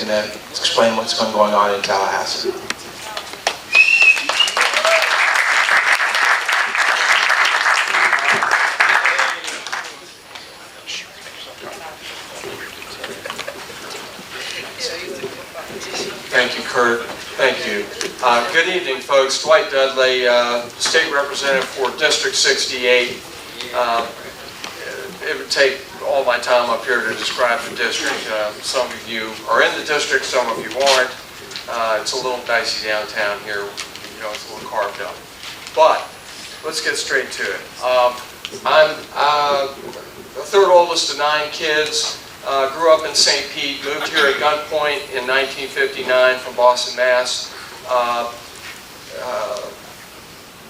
going to explain what's been going on in Tallahassee. Thank you, Kurt. Thank you. Good evening, folks. Dwight Dudley, State Representative for District 68. It would take all my time up here to describe the district. Some of you are in the district, some of you aren't. It's a little dicey downtown here. You know, it's a little carved up. But let's get straight to it. I'm the third oldest of 9 kids. Grew up in St. Pete, moved here at gunpoint in 1959 from Boston, Mass.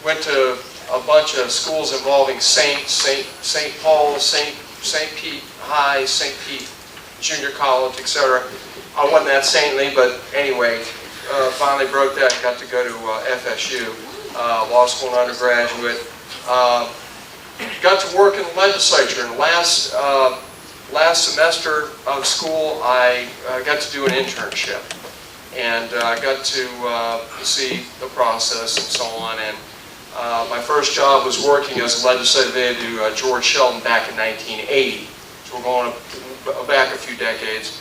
Went to a bunch of schools involving St. Paul, St. Pete High, St. Pete Junior College, etc. I wasn't that saintly, but anyway, finally broke that and got to go to FSU, law school and undergraduate. Got to work in the legislature, and last semester of school, I got to do an internship, and I got to see the process and so on. And my first job was working as a legislative aide to George Sheldon back in 1980. So we're going back a few decades.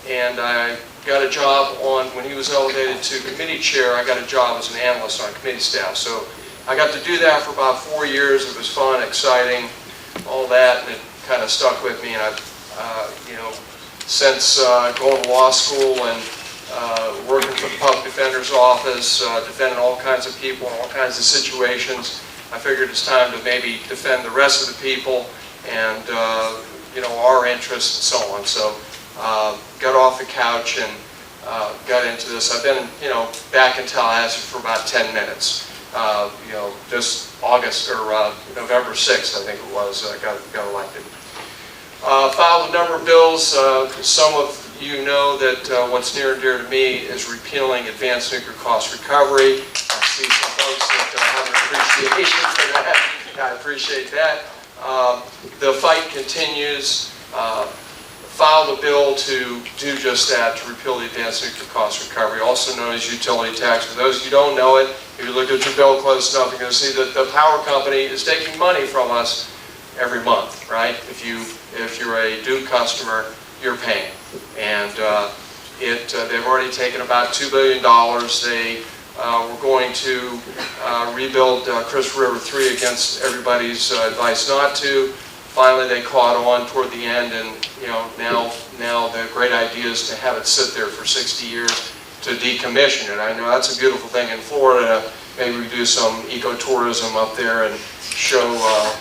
And I got a job when he was elevated to committee chair, I got a job as an analyst on committee staff. So I got to do that for about 4 years. It was fun, exciting, all that, and it kind of stuck with me. And I've, since going to law school and working for the public defender's office, defending all kinds of people in all kinds of situations, I figured it's time to maybe defend the rest of the people and our interests and so on. So got off the couch and got into this. I've been back in Tallahassee for about 10 minutes. This August or November 6th, I think it was, got elected. Filed a number of bills. Some of you know that what's near and dear to me is repealing advanced nuclear cost recovery. I see some folks that have an appreciation for that. I appreciate that. The fight continues. Filed a bill to do just that, to repeal the advanced nuclear cost recovery, also known as utility tax. For those of you who don't know it, if you look at your bill close enough, you're going to see that the power company is taking money from us every month, right? If you're a Duke customer, you're paying. And they've already taken about $2 billion. They were going to rebuild Crystal River 3 against everybody's advice not to. Finally, they caught on toward the end, and now the great idea is to have it sit there for 60 years to decommission it. I know that's a beautiful thing in Florida. Maybe we do some ecotourism up there and show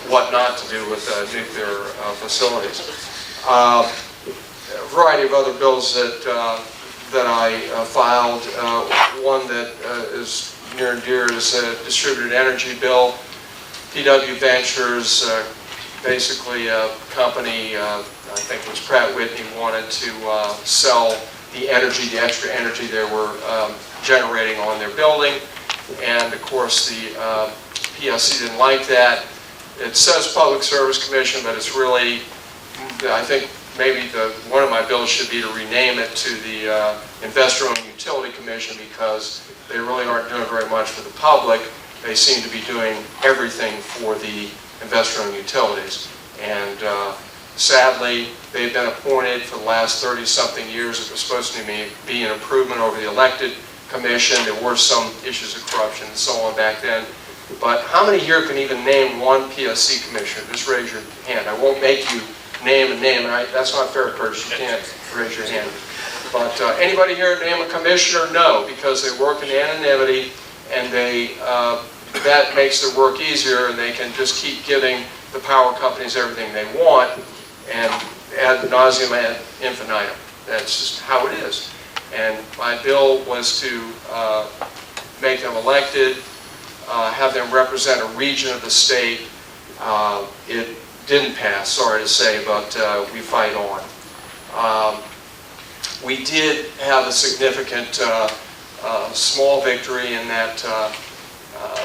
what not to do with nuclear facilities. A variety of other bills that I filed. One that is near and dear is a distributed energy bill. PW Ventures, basically a company, I think it was Pratt Whitney, wanted to sell the extra energy they were generating on their building. And of course the PSC didn't like that. It says Public Service Commission, but it's really, I think maybe one of my bills should be to rename it to the Investor-Owned Utility Commission, because they really aren't doing very much for the public. They seem to be doing everything for the investor-owned utilities. And sadly, they've been appointed for the last 30-something years. It was supposed to be an improvement over the elected commission. There were some issues of corruption and so on back then. But how many here can even name one PSC commissioner? Just raise your hand. I won't make you name a name. That's not fair, Curtis. You can't raise your hand. But anybody here name a commissioner? No, because they work in anonymity, and that makes their work easier, and they can just keep giving the power companies everything they want, and ad nauseum ad infinitum. That's just how it is. And my bill was to make them elected, have them represent a region of the state. It didn't pass, sorry to say, but we fight on. We did have a significant small victory in that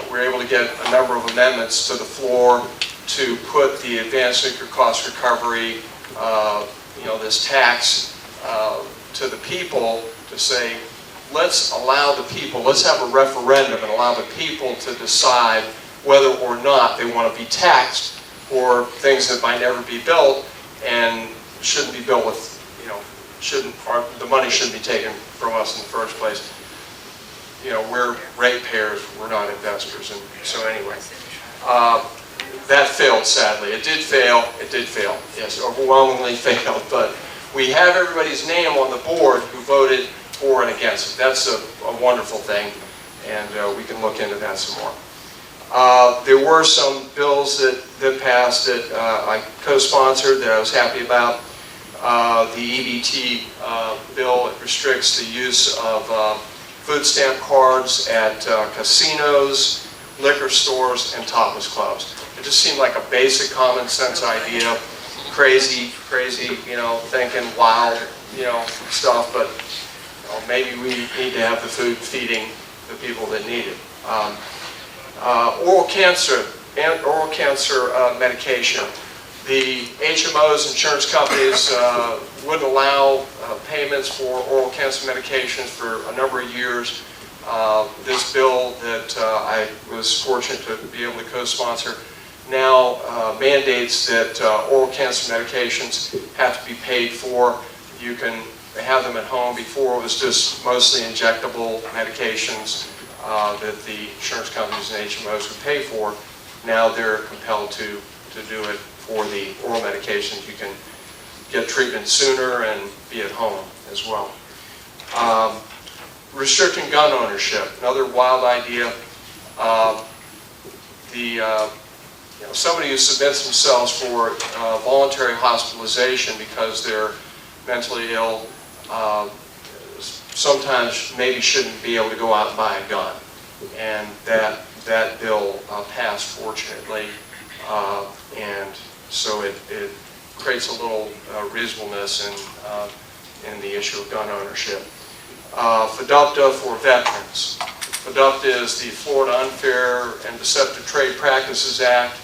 we were able to get a number of amendments to the floor to put the advanced nuclear cost recovery, this tax, to the people to say, let's allow the people, let's have a referendum and allow the people to decide whether or not they want to be taxed for things that might never be built and shouldn't be built with, or the money shouldn't be taken from us in the first place. We're ratepayers, we're not investors. And so anyway, that failed sadly. It did fail, yes, overwhelmingly failed, but we have everybody's name on the board who voted for and against it. That's a wonderful thing, and we can look into that some more. There were some bills that passed that I co-sponsored that I was happy about. The EBT bill, it restricts the use of food stamp cards at casinos, liquor stores, and topless clubs. It just seemed like a basic common sense idea. Crazy, thinking wild, stuff, but maybe we need to have the food feeding the people that need it. Oral cancer medication. The HMOs, insurance companies, wouldn't allow payments for oral cancer medications for a number of years. This bill that I was fortunate to be able to co-sponsor now mandates that oral cancer medications have to be paid for. You can have them at home. Before it was just mostly injectable medications that the insurance companies and HMOs would pay for. Now they're compelled to do it for the oral medications. You can get treatment sooner and be at home as well. Restricting gun ownership, another wild idea. Somebody who submits themselves for voluntary hospitalization because they're mentally ill sometimes maybe shouldn't be able to go out and buy a gun. And that bill passed, fortunately, and so it creates a little reasonableness in the issue of gun ownership. FDUPTA for veterans. FDUPTA is the Florida Unfair and Deceptive Trade Practices Act.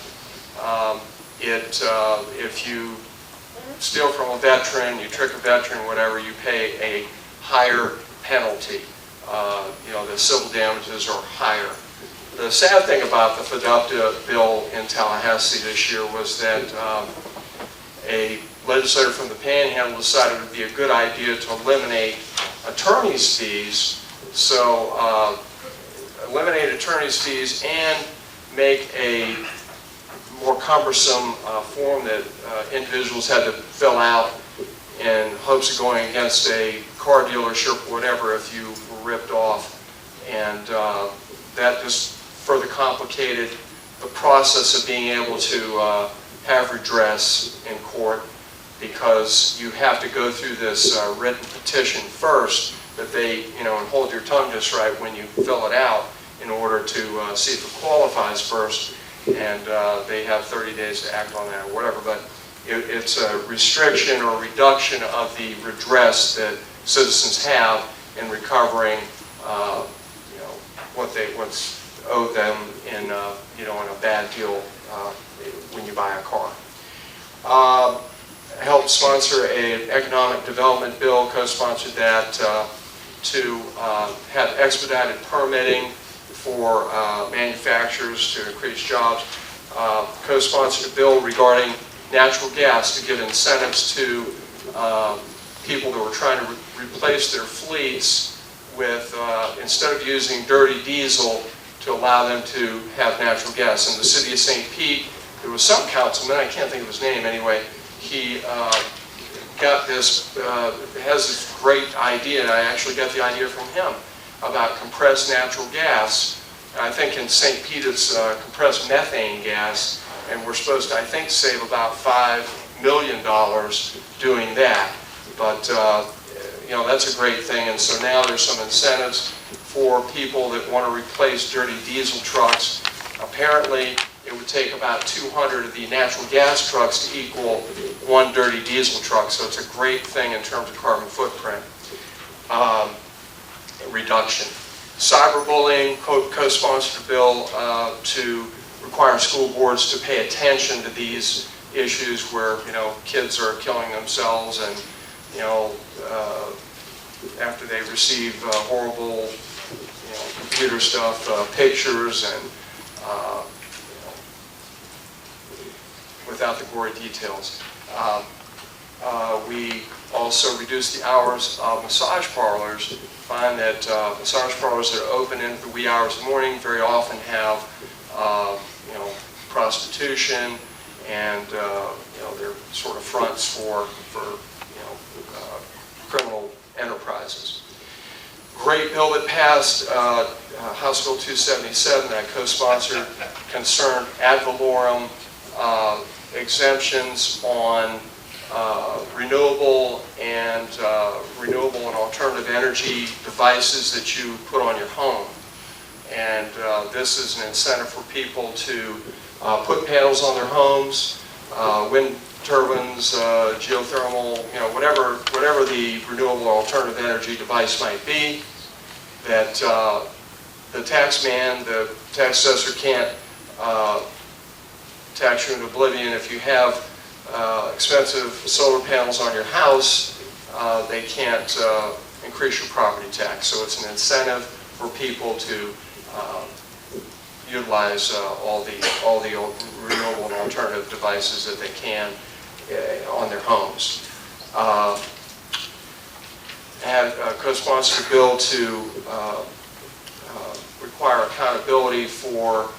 If you steal from a veteran, you trick a veteran, whatever, you pay a higher penalty. The civil damages are higher. The sad thing about the FDUPTA bill in Tallahassee this year was that a legislator from the Panhandle decided it would be a good idea to eliminate attorney's fees. So eliminate attorney's fees and make a more cumbersome form that individuals had to fill out in hopes of going against a car dealership or whatever if you were ripped off. And that just further complicated the process of being able to have redress in court, because you have to go through this written petition first that they, and hold your tongue just right when you fill it out in order to see if it qualifies first, and they have 30 days to act on that or whatever. But it's a restriction or reduction of the redress that citizens have in recovering, what's owed them in a bad deal when you buy a car. I helped sponsor an economic development bill, co-sponsored that to have expedited permitting for manufacturers to increase jobs. Co-sponsored a bill regarding natural gas to give incentives to people that were trying to replace their fleets with, instead of using dirty diesel, to allow them to have natural gas. In the city of St. Pete, there was some councilman, I can't think of his name anyway, he got this, has this great idea, and I actually got the idea from him, about compressed natural gas. I think in St. Pete it's compressed methane gas, and we're supposed to, I think, save about $5 million doing that. But that's a great thing, and so now there's some incentives for people that want to replace dirty diesel trucks. Apparently, it would take about 200 of the natural gas trucks to equal one dirty diesel truck, so it's a great thing in terms of carbon footprint reduction. Cyberbullying, co-sponsored a bill to require school boards to pay attention to these issues where kids are killing themselves and after they receive horrible, computer stuff, pictures, and without the gory details. We also reduce the hours of massage parlors. Find that massage parlors that are open into the wee hours of the morning very often have, prostitution, and they're sort of fronts for criminal enterprises. Great bill that passed, House Bill 277 that I co-sponsored, concerned ad valorem exemptions on renewable and alternative energy devices that you put on your home. And this is an incentive for people to put panels on their homes, wind turbines, geothermal, whatever the renewable alternative energy device might be, that the tax assessor can't tax you into oblivion. If you have expensive solar panels on your house, they can't increase your property tax. So it's an incentive for people to utilize all the renewable and alternative devices that they can on their homes. Had co-sponsored a bill to require accountability for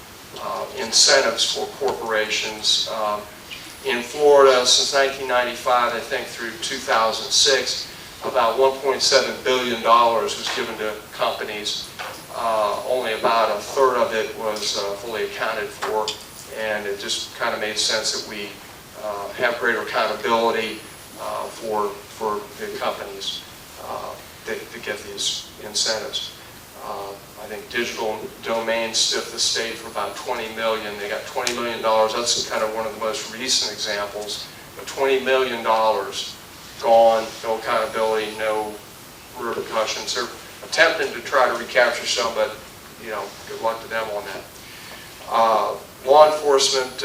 incentives for corporations. In Florida, since 1995, I think through 2006, about $1.7 billion was given to companies. Only about a third of it was fully accounted for, and it just kind of made sense that we have greater accountability for the companies to get these incentives. I think digital domains stiffed the state for about $20 million. They got $20 million. That's kind of one of the most recent examples. But $20 million gone, no accountability, no repercussions. They're attempting to try to recapture some, but good luck to them on that. Law enforcement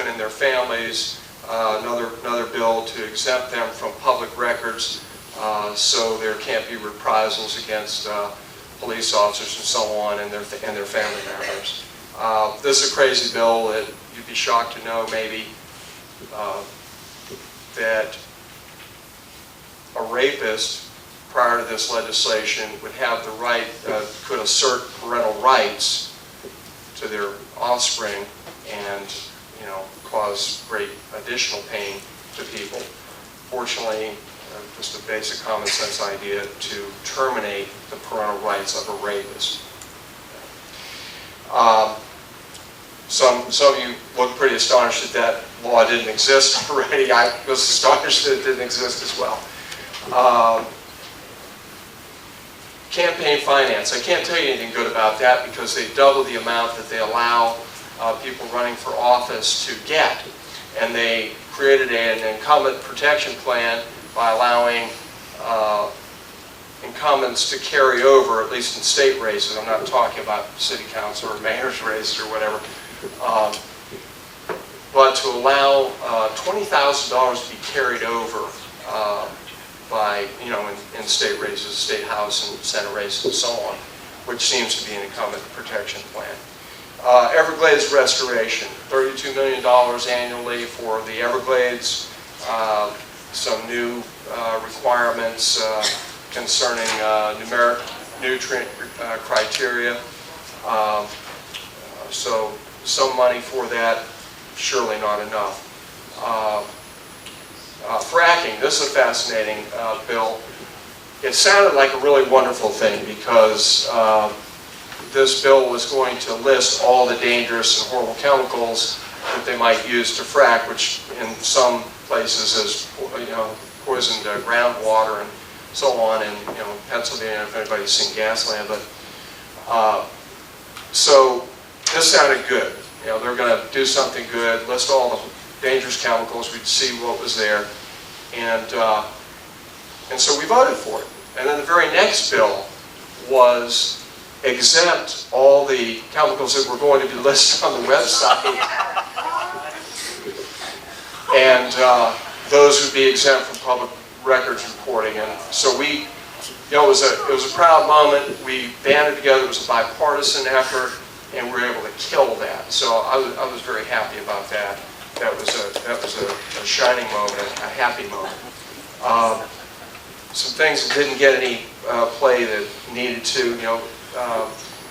and their families. Another bill to exempt them from public records, so there can't be reprisals against police officers and so on, and their family members. This is a crazy bill that you'd be shocked to know maybe that a rapist prior to this legislation would have the right, could assert parental rights to their offspring and cause great additional pain to people. Fortunately, just a basic common sense idea to terminate the parental rights of a rapist. Some of you look pretty astonished that law didn't exist already. I was astonished that it didn't exist as well. Campaign finance. I can't tell you anything good about that because they double the amount that they allow people running for office to get. And they created an incumbent protection plan by allowing incumbents to carry over, at least in state races. I'm not talking about city council or mayor's races or whatever. But to allow $20,000 to be carried over by, in state races, state house and senate races and so on, which seems to be an incumbent protection plan. Everglades restoration, $32 million annually for the Everglades. Some new requirements concerning numeric nutrient criteria. So some money for that, surely not enough. Fracking, this is a fascinating bill. It sounded like a really wonderful thing because this bill was going to list all the dangerous and horrible chemicals that they might use to frack, which in some places has poisoned groundwater and so on. And Pennsylvania, if anybody's seen Gasland, but so this sounded good. They're going to do something good, list all the dangerous chemicals. We'd see what was there, and so we voted for it. And then the very next bill was exempt all the chemicals that were going to be listed on the website, and those would be exempt from public records reporting. And so we, it was a proud moment. We banded together. It was a bipartisan effort, and we were able to kill that. So I was very happy about that. That was a shining moment, a happy moment. Some things that didn't get any play that needed to,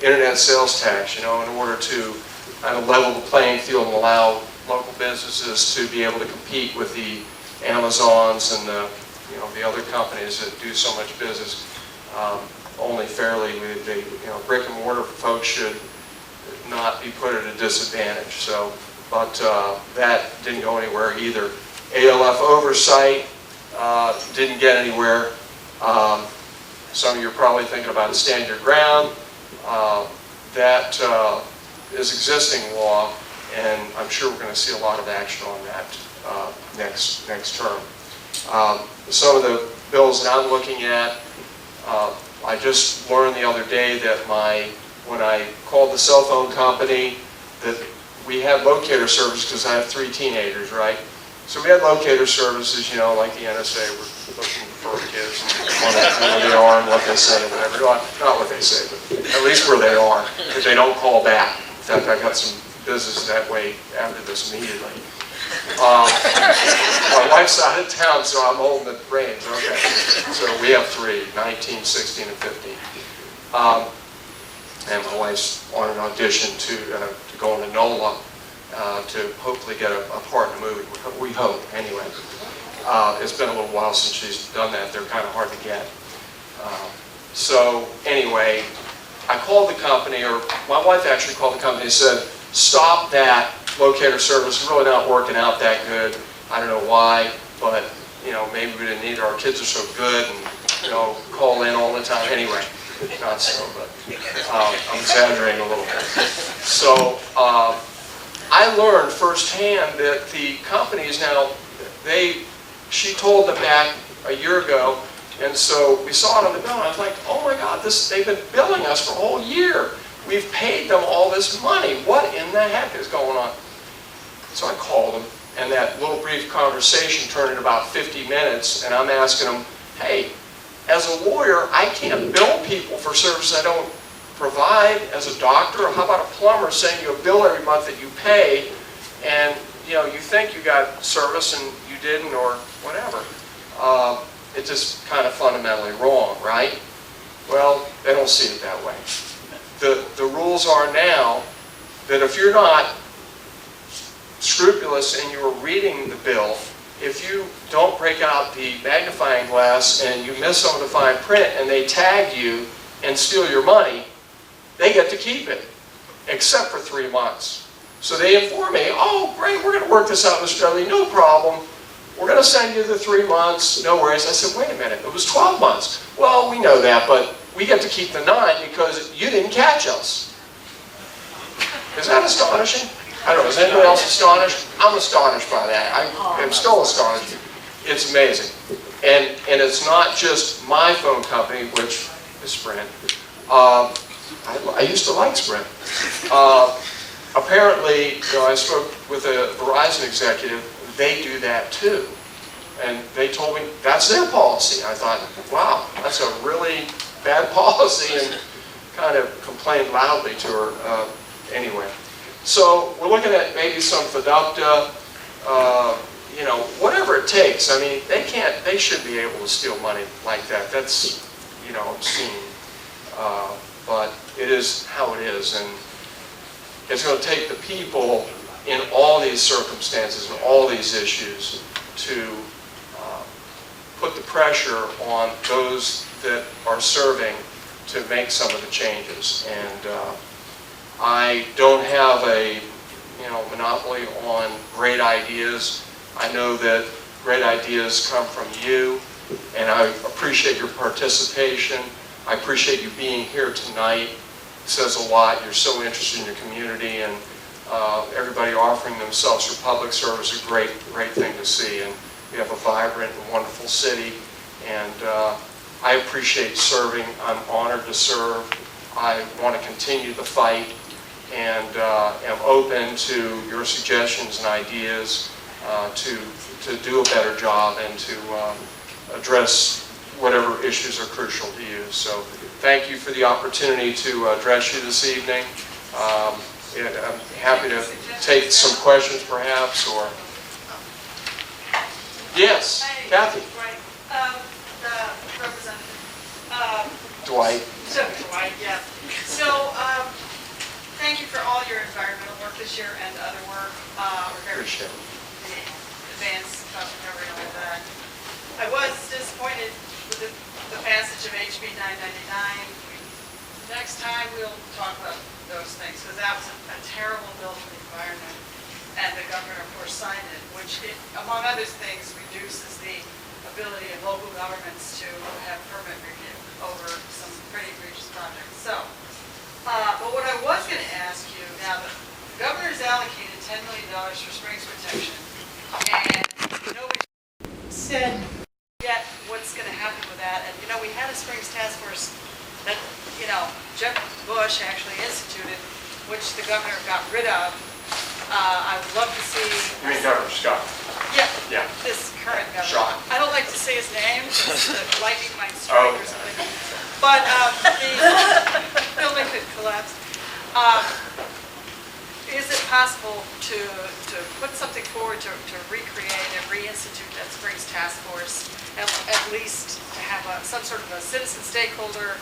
internet sales tax, in order to kind of level the playing field and allow local businesses to be able to compete with the Amazons and the other companies that do so much business only fairly. Brick and mortar folks should not be put at a disadvantage. So, but that didn't go anywhere either. ALF oversight didn't get anywhere. Some of you are probably thinking about a stand your ground. That is existing law, and I'm sure we're going to see a lot of action on that next term. Some of the bills that I'm looking at, I just learned the other day that when I called the cell phone company, that we had locator service because I have 3 teenagers, right? So we had locator services, like the NSA, we're looking for kids, and where they are and what they say and whatever. Not what they say, but at least where they are, because they don't call back. In fact, I got some business that way after this immediately. My wife's out of town, so I'm holding the reins. Okay. So we have 3, 19, 16, and 15. And my wife's on an audition to go into NOLA to hopefully get a part in the movie. We hope, anyway. It's been a little while since she's done that. They're kind of hard to get. So anyway, I called the company, or my wife actually called the company and said, stop that locator service. It's really not working out that good. I don't know why, but maybe we didn't need it. Our kids are so good and call in all the time. Anyway, not so, but I'm exaggerating a little bit. So I learned firsthand that the companies now, she told them back a year ago, and so we saw it on the bill, and I was like, oh my God, they've been billing us for a whole year. We've paid them all this money. What in the heck is going on? So I called them, and that little brief conversation turned into about 50 minutes, and I'm asking them, hey, as a lawyer, I can't bill people for services I don't provide. As a doctor, or how about a plumber sending you a bill every month that you pay, and you think you got service and you didn't, or whatever. It's just kind of fundamentally wrong, right? Well, they don't see it that way. The rules are now that if you're not scrupulous and you're reading the bill, if you don't break out the magnifying glass and you miss some of the fine print and they tag you and steal your money, they get to keep it, except for 3 months. So they inform me, oh great, we're going to work this out, Mr. Dudley, no problem. We're going to send you the 3 months, no worries. I said, wait a minute, it was 12 months. Well, we know that, but we get to keep the 9 because you didn't catch us. Is that astonishing? I don't know, is anybody else astonished? I'm astonished by that. I'm still astonished. It's amazing. And it's not just my phone company, which is Sprint. I used to like Sprint. Apparently, I spoke with a Verizon executive, they do that too. And they told me that's their policy. I thought, wow, that's a really bad policy, and kind of complained loudly to her anyway. So we're looking at maybe some FDUCTA, whatever it takes. I mean, they should be able to steal money like that. That's, obscene. But it is how it is, and it's going to take the people in all these circumstances and all these issues to put the pressure on those that are serving to make some of the changes. And I don't have a monopoly on great ideas. I know that great ideas come from you, and I appreciate your participation. I appreciate you being here tonight. It says a lot. You're so interested in your community, and everybody offering themselves for public service is a great thing to see. And we have a vibrant and wonderful city, and I appreciate serving. I'm honored to serve. I want to continue the fight, and am open to your suggestions and ideas to do a better job and to address whatever issues are crucial to you. So thank you for the opportunity to address you this evening. And I'm happy to take some questions perhaps, or... Yes, Kathy. Right. The representative. Dwight. Dwight, yeah. So, thank you for all your environmental work this year and other work. We're very Appreciate it. the advanced recovery and all that. I was disappointed with the passage of HB 999. Next time we'll talk about those things, because that was a terrible bill for the environment. And the governor, of course, signed it, which, among other things, reduces the ability of local governments to have permit review over some pretty egregious projects. So, but what I was going to ask you, now the governor's allocated $10 million for springs protection, and nobody said yet what's going to happen with that. And, we had a springs task force that, Jeb Bush actually instituted, which the governor got rid of. I would love to see... You mean Governor Scott? Yeah. This current governor. Sean. I don't like to say his name, because the lightning might strike or something. But the building could collapse. Is it possible to put something forward to recreate and reinstitute that Springs Task Force, and at least to have some sort of a citizen stakeholder,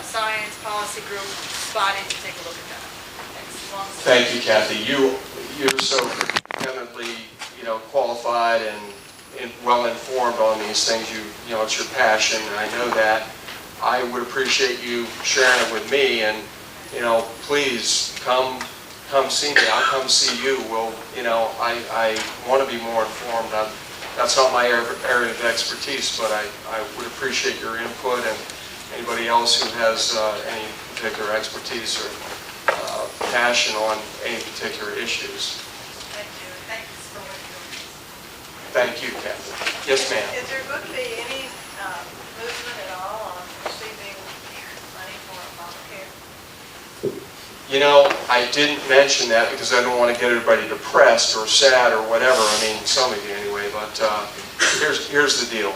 science policy group body to take a look at that? Thank you, Kathy. You're so eminently, qualified and well informed on these things. It's your passion, and I know that. I would appreciate you sharing it with me, and please come see me. I'll come see you. I want to be more informed. That's not my area of expertise, but I would appreciate your input, and anybody else who has any particular expertise or passion on any particular issues. Thank you. Thanks for what you're doing. Thank you, Kathy. Yes, ma'am. Is there going to be any movement at all on receiving money for Obamacare? I didn't mention that because I don't want to get everybody depressed or sad or whatever. I mean, some of you anyway, but here's the deal.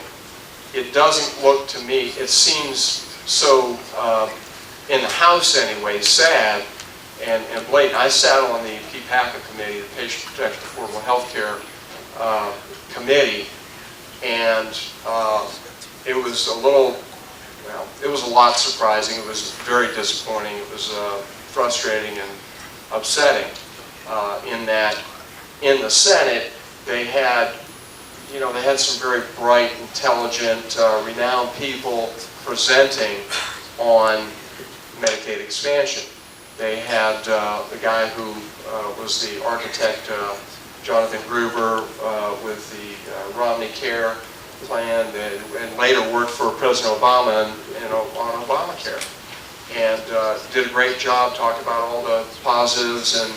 It doesn't look to me, it seems so, in the House anyway, sad and blatant. I sat on the PPACA committee, the Patient Protection Affordable Health Care committee, and it was it was a lot surprising. It was very disappointing. It was frustrating and upsetting in that in the Senate they had some very bright, intelligent, renowned people presenting on Medicaid expansion. They had the guy who was the architect, Jonathan Gruber, with the Romney Care plan, and later worked for President Obama on Obamacare, and did a great job talking about all the positives and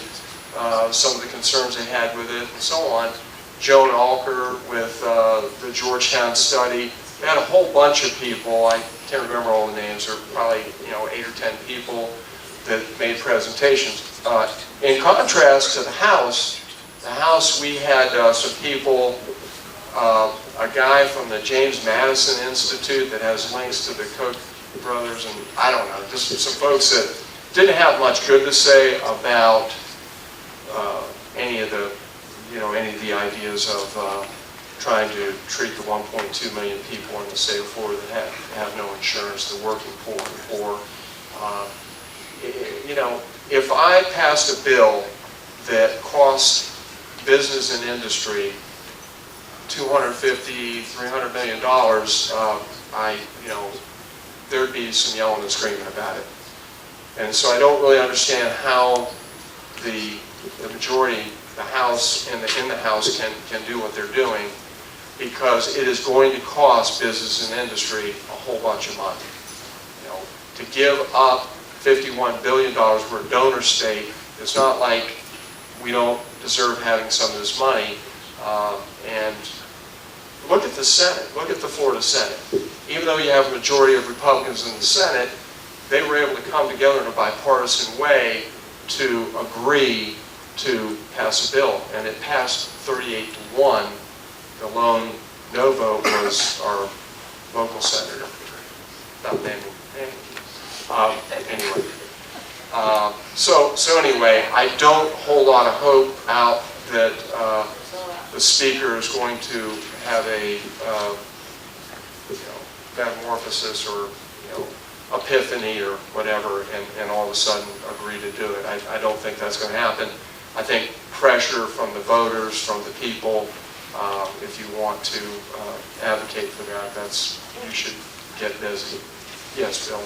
some of the concerns they had with it, and so on. Joan Alker with the Georgetown study. They had a whole bunch of people. I can't remember all the names. There were probably 8 or 10 people that made presentations. In contrast to the House we had some people, a guy from the James Madison Institute that has links to the Koch brothers, and I don't know, just some folks that didn't have much good to say about any of the ideas of trying to treat the 1.2 million people in the state of Florida that have no insurance, the working poor and poor. If I passed a bill that cost business and industry $250, $300 million, there'd be some yelling and screaming about it. And so I don't really understand how the majority, the House and in the House can do what they're doing, because it is going to cost business and industry a whole bunch of money. To give up $51 billion, we're a donor state. It's not like we don't deserve having some of this money. And look at the Senate. Look at the Florida Senate. Even though you have a majority of Republicans in the Senate, they were able to come together in a bipartisan way to agree to pass a bill. And it passed 38-1. The lone no vote was our local senator, not naming names. Anyway. So anyway, I don't hold a lot of hope out that the speaker is going to have a metamorphosis or epiphany or whatever, and all of a sudden agree to do it. I don't think that's going to happen. I think pressure from the voters, from the people, if you want to advocate for that, you should get busy. Yes, Bill.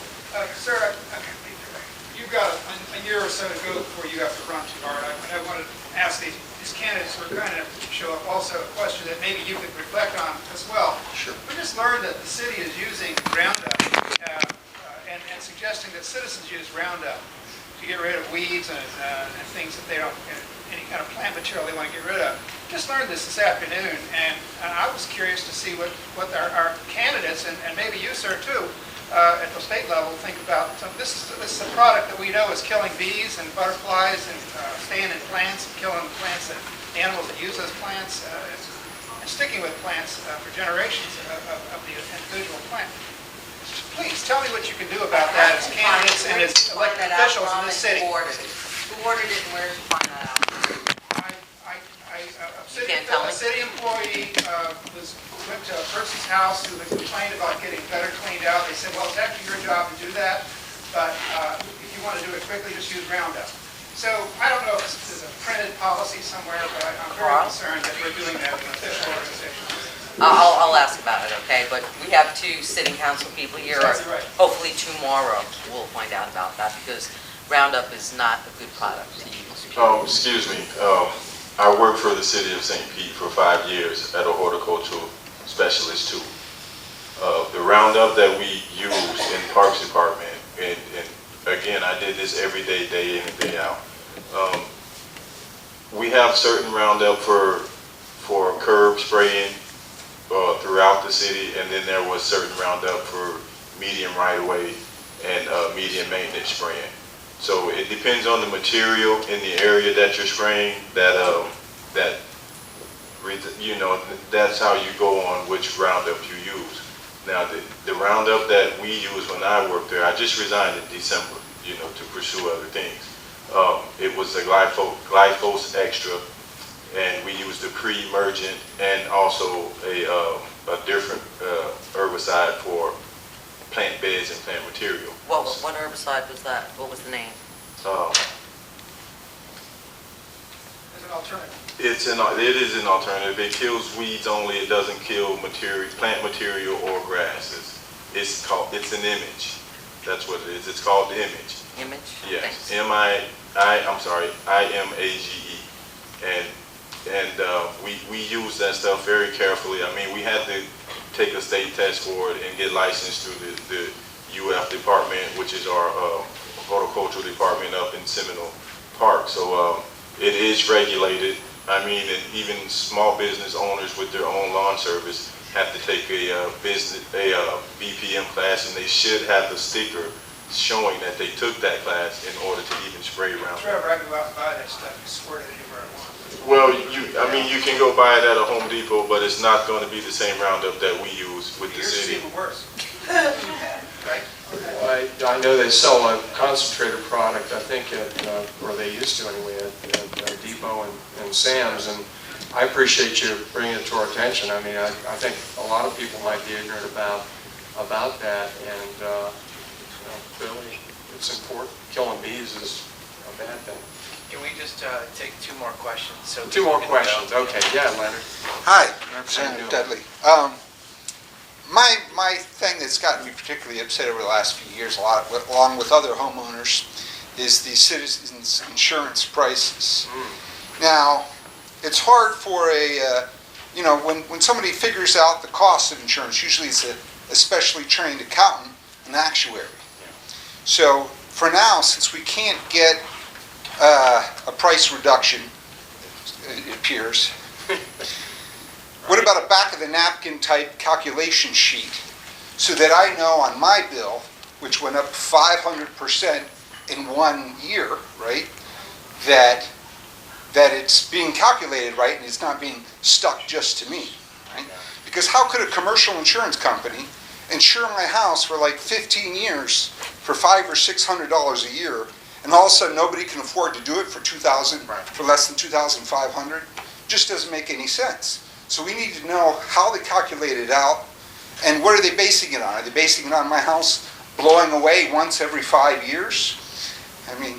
Sir, you've got a year or so to go before you have to run too hard. I wanted to ask these candidates who are going to show up also a question that maybe you could reflect on as well. Sure. We just learned that the city is using Roundup and suggesting that citizens use Roundup to get rid of weeds and things that they don't, any kind of plant material they want to get rid of. Just learned this afternoon, and I was curious to see what our candidates, and maybe you, sir, too, at the state level, think about. So this is a product that we know is killing bees and butterflies and staying in plants and killing plants, and animals that use those plants, and sticking with plants for generations of the individual plant. Please tell me what you can do about that as candidates and as elected officials in this city. Who ordered it and where did you find that out? A city employee went to a person's house who had complained about getting gutter cleaned out. They said, well, it's actually your job to do that, but if you want to do it quickly, just use Roundup. So I don't know if there's a printed policy somewhere, but I'm very concerned that we're doing that with an official organization. I'll ask about it, okay? But we have 2 sitting council people here. Exactly right. Hopefully tomorrow we'll find out about that, because Roundup is not a good product to use. Excuse me. I worked for the city of St. Pete for 5 years as a horticultural specialist too. The Roundup that we use in the Parks Department, and again, I did this every day, day in and day out. We have certain Roundup for curb spraying throughout the city, and then there was certain Roundup for medium right-of-way and medium maintenance spraying. So it depends on the material in the area that you're spraying. That's how you go on which Roundup you use. Now the Roundup that we use when I worked there, I just resigned in December, to pursue other things. It was a glyphosate extra, and we used the pre-emergent and also a different herbicide for plant beds and plant material. What herbicide was that? What was the name? As an alternative. It is an alternative. It kills weeds only. It doesn't kill plant material or grasses. It's an image. That's what it is. It's called the image. Image? Yes. Thanks. IMAGE. And we use that stuff very carefully. I mean, we had to take a state test for it and get licensed through the UF department, which is our horticultural department up in Seminole Park. So it is regulated. I mean, and even small business owners with their own lawn service have to take a BPM class, and they should have the sticker showing that they took that class in order to even spray around. Trevor, I can go out and buy that stuff and squirt it anywhere I want. Well, you can go buy it at a Home Depot, but it's not going to be the same Roundup that we use with the Yours is city. even worse. Right? I know they sell a concentrated product, I think, or they used to anyway, at Depot and Sam's, and I appreciate you bringing it to our attention. I mean, I think a lot of people might be ignorant about that, and clearly it's important. Killing bees is a bad thing. Can we just take 2 more questions? So 2 more questions. Okay, yeah, Leonard. Hi, Senator Senator Dudley. My thing that's gotten me particularly upset over the last few years, along with other homeowners, is the citizens' insurance prices. Now, it's hard for when somebody figures out the cost of insurance, usually it's a specially trained accountant, an actuary. So for now, since we can't get a price reduction, it appears, what about a back of the napkin type calculation sheet so that I know on my bill, which went up 500% in 1 year, right, that it's being calculated right and it's not being stuck just to me, right? Because how could a commercial insurance company insure my house for like 15 years for $500 or $600 a year, and all of a sudden nobody can afford to do it for for less than $2,500. Just doesn't make any sense. So we need to know how they calculate it out, and what are they basing it on? Are they basing it on my house blowing away once every 5 years? I mean,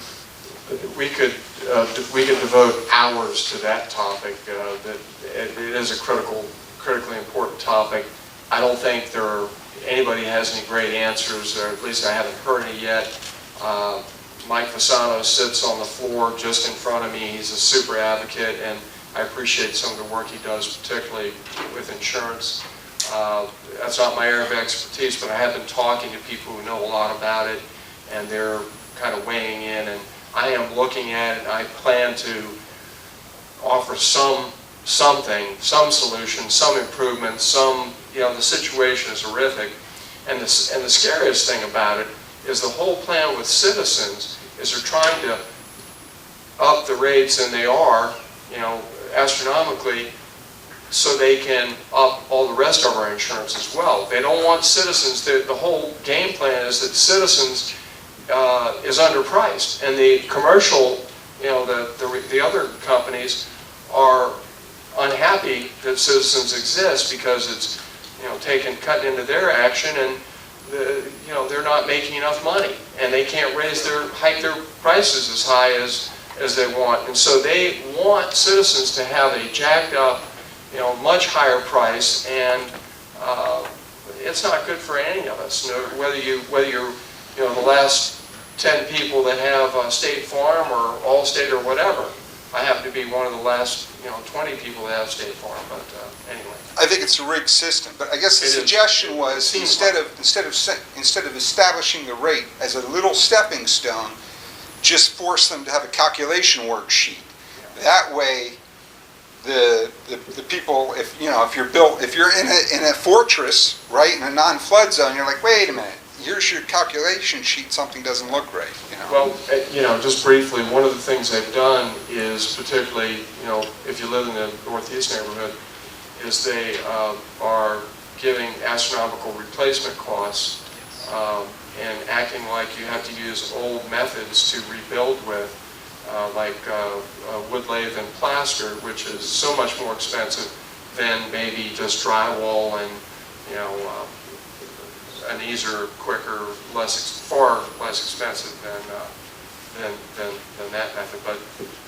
We could devote hours to that topic. That it is a critically important topic. I don't think anybody has any great answers, or at least I haven't heard any yet. Mike Fasano sits on the floor just in front of me. He's a super advocate, and I appreciate some of the work he does, particularly with insurance. That's not my area of expertise, but I have been talking to people who know a lot about it, and they're kind of weighing in, and I am looking at it, and I plan to offer some solution, some improvement, the situation is horrific. And the scariest thing about it is the whole plan with Citizens is they're trying to up the rates, and they are, astronomically, so they can up all the rest of our insurance as well. They don't want Citizens, the whole game plan is that Citizens is underpriced, and the commercial, the other companies are unhappy that Citizens exists because it's, cutting into their action, and they're not making enough money, and they can't hike their prices as high as they want, and so they want Citizens to have a jacked up, much higher price, and it's not good for any of us. Whether you're the last 10 people that have State Farm or Allstate or whatever. I happen to be one of the last 20 people that have State Farm, but anyway. I think it's a rigged system, but I guess the suggestion was instead of establishing the rate as a little stepping stone, just force them to have a calculation worksheet. That way, the people, if you're in a fortress, right, in a non-flood zone, you're like, wait a minute, here's your calculation sheet, something doesn't look right. Well, just briefly, one of the things they've done is, particularly, if you live in the Northeast neighborhood, is they are giving astronomical replacement costs and acting like you have to use old methods to rebuild with, like wood lathe and plaster, which is so much more expensive than maybe just drywall and, an easier, quicker, far less expensive than that method. But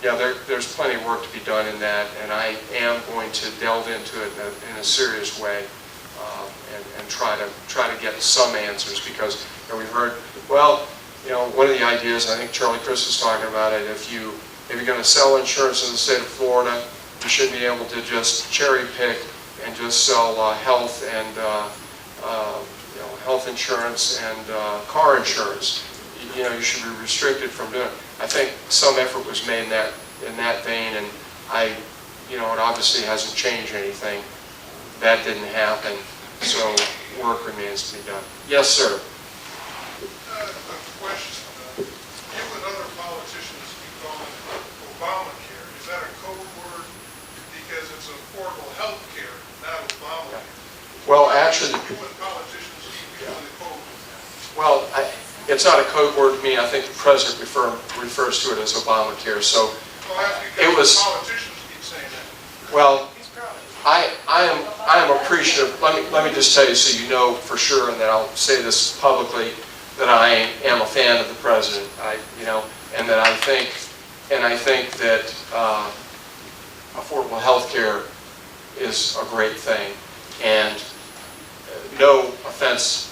yeah, there's plenty of work to be done in that, and I am going to delve into it in a serious way and try to get some answers, because we've heard, one of the ideas, I think Charlie Chris was talking about it, if you're going to sell insurance in the state of Florida, you should be able to just cherry pick and just sell health and health insurance and car insurance. You should be restricted from doing it. I think some effort was made in that vein, and it obviously hasn't changed anything. That didn't happen, so work remains to be done. Yes, sir. A question. You and other politicians keep calling Obamacare. Is that a code word? Because it's affordable health care, not Obamacare. Well, actually, You and politicians keep using the code word. well, it's not a code word to me. I think the president refers to it as Obamacare. So it was. Politicians keep saying that. Well, I am appreciative. Let me just tell you, so you know for sure, and that I'll say this publicly, that I am a fan of the president. And that I think that affordable health care is a great thing, and no offense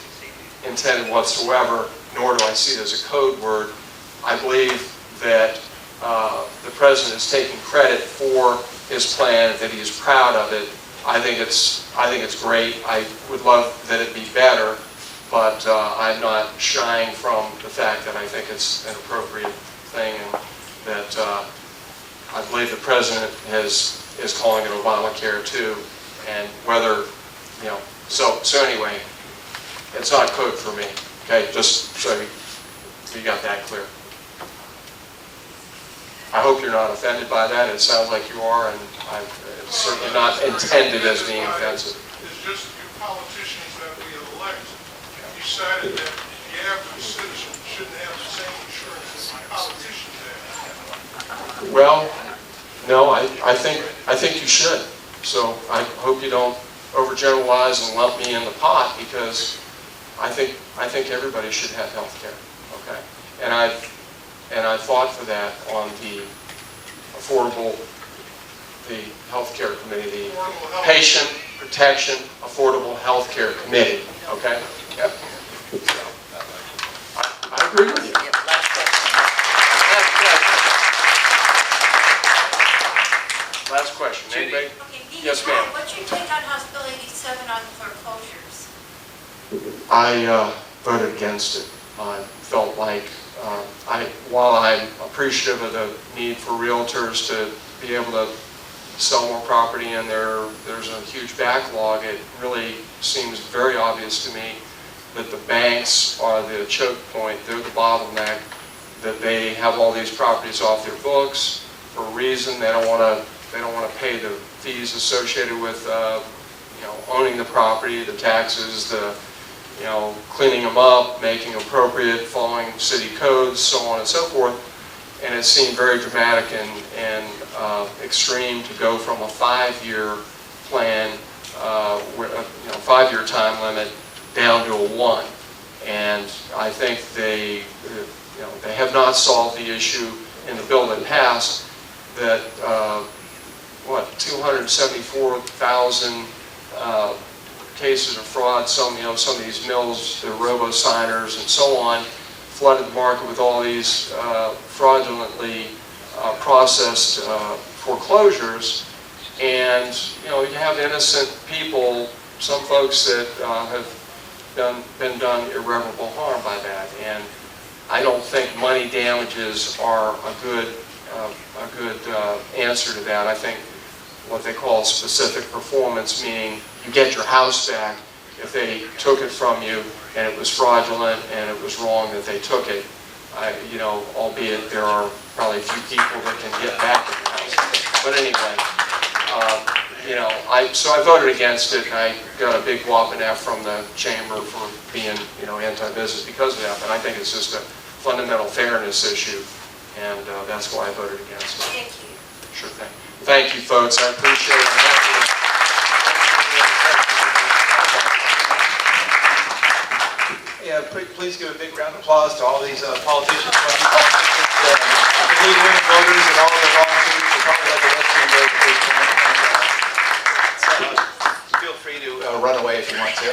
intended whatsoever, nor do I see it as a code word. I believe that the president is taking credit for his plan, that he is proud of it. I think it's great. I would love that it be better, but I'm not shying from the fact that I think it's an appropriate thing, and that I believe the president is calling it Obamacare too, and whether, so anyway, it's not code for me, okay, just so you got that clear. I hope you're not offended by that. It sounds like you are, and it's certainly not intended as being offensive. It's just you politicians that we elect decided that the average citizen shouldn't have the same insurance as politicians have. Well, no, I think you should. So I hope you don't overgeneralize and lump me in the pot, because I think everybody should have health care. Okay, and I fought for that on the health care committee, the Patient Protection Affordable Health Care Committee. Okay, yep. So, I agree with you. Yep, last question. Last question. Judy. Anybody? Okay, Dean, Yes, ma'am. what's your take on House Bill 87 on foreclosures? I voted against it. I felt like, while I'm appreciative of the need for realtors to be able to sell more property and there's a huge backlog, it really seems very obvious to me that the banks are the choke point, they're the bottleneck, that they have all these properties off their books for a reason. They don't want to pay the fees associated with owning the property, the taxes, the cleaning them up, making them appropriate, following city codes, so on and so forth. And it seemed very dramatic and extreme to go from a 5-year plan, 5-year time limit, down to a 1. And I think they have not solved the issue in the bill that passed, that 274,000 cases of fraud. Some of these mills, the robo-signers and so on, flooded the market with all these fraudulently processed foreclosures. And you have innocent people, some folks that have been done irreparable harm by that. And I don't think money damages are a good answer to that. I think what they call specific performance, meaning you get your house back if they took it from you and it was fraudulent and it was wrong that they took it. Albeit there are probably a few people that can get back in the house. But anyway, so I voted against it, and I got a big whopping F from the chamber for being, anti-business because of that. But I think it's just a fundamental fairness issue, and that's why I voted against it. Thank you. Sure thing. Thank you, folks. I appreciate it. Yeah, please give a big round of applause to all these politicians, leader voters, and all of the volunteers who probably let the rest of them vote at this point. Feel free to run away if you want to.